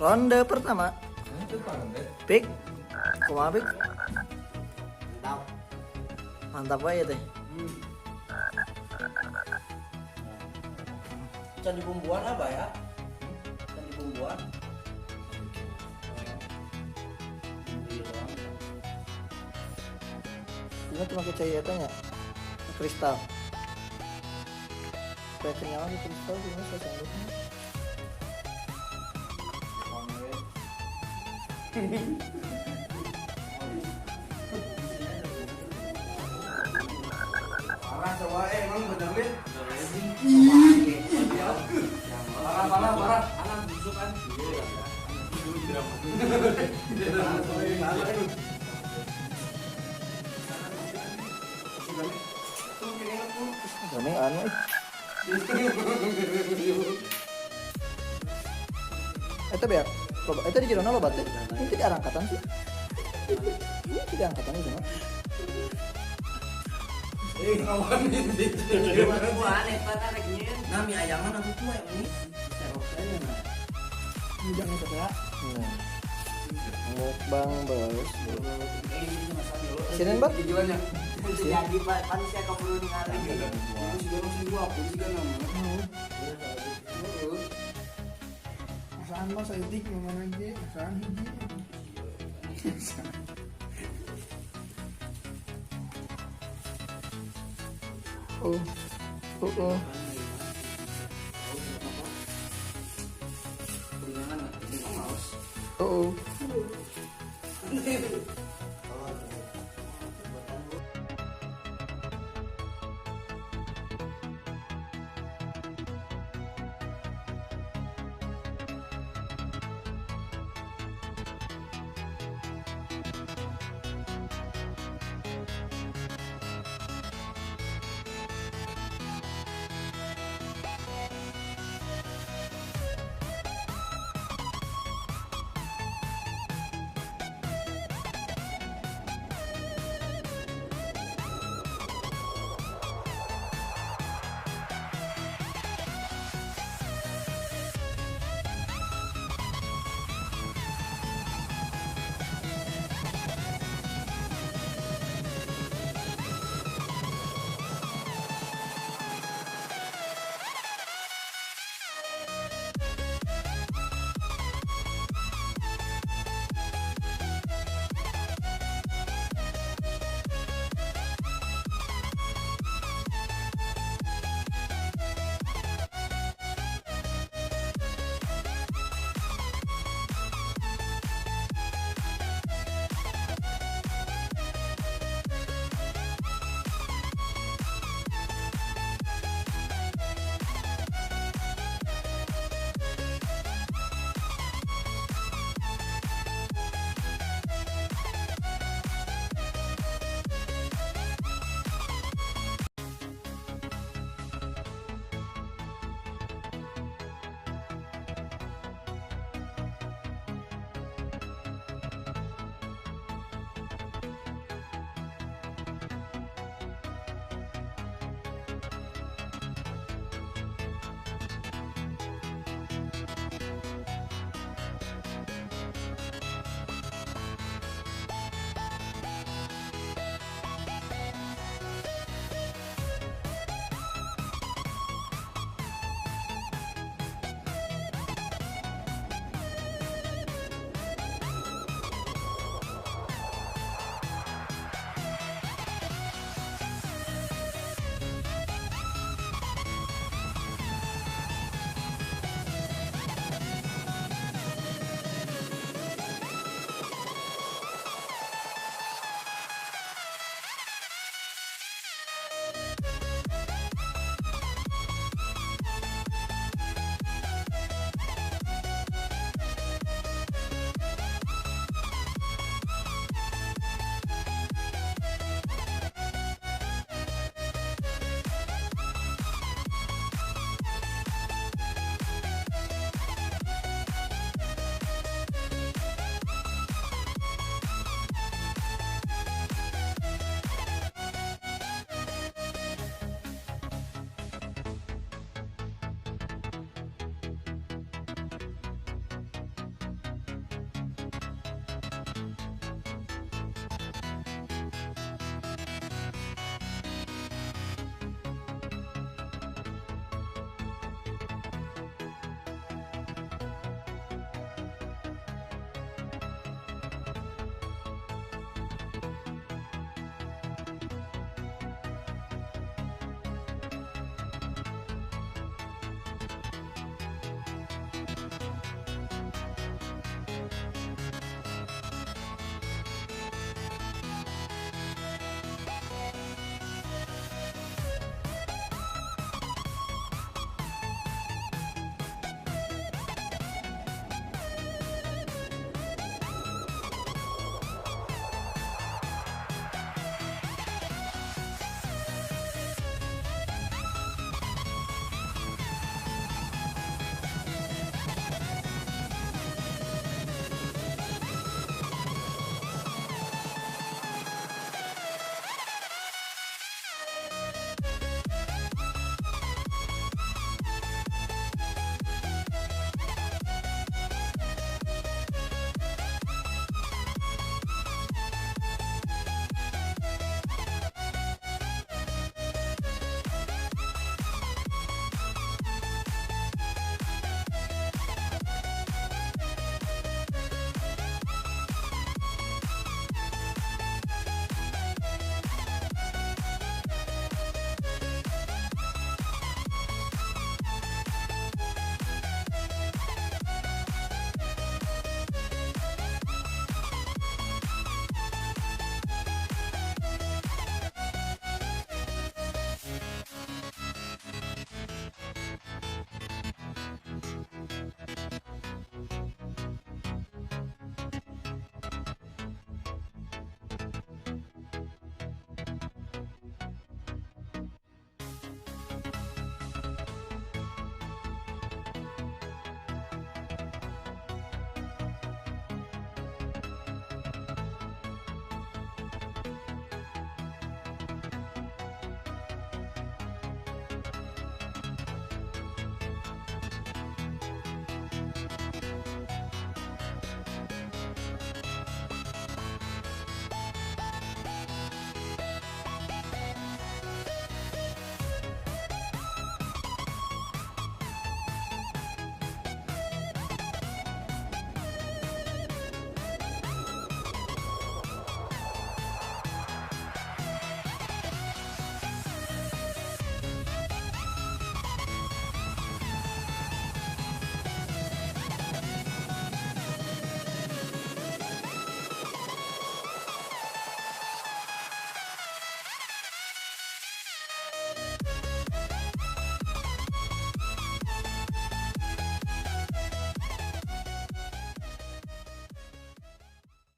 Ronde pertama. Pik. Kumaha Pik? Mantap. Mantap aja teh. Candi bumbuan apa ya? Candi bumbuan. Ini tuh pakai cahaya tanya. Kristal. Supaya kenyal di kristal gimana saya sanggup. Parah coba emang bener nih. Parah. Anak busuk kan. Ini anu. Itu biar. Itu di Jirona lo batu. Ini tidak angkatan sih. Ini tidak angkatan itu mah. Kawan ini. Aneh banget anaknya. Nami ayaman aku tua ini. Serok saya nah. Jangan itu ya. Mukbang bos. Sini bang. Tujuannya. Jadi manusia keburu ningali. Masaan mah saeutik mana ge, masaan hiji. Oh. Oh.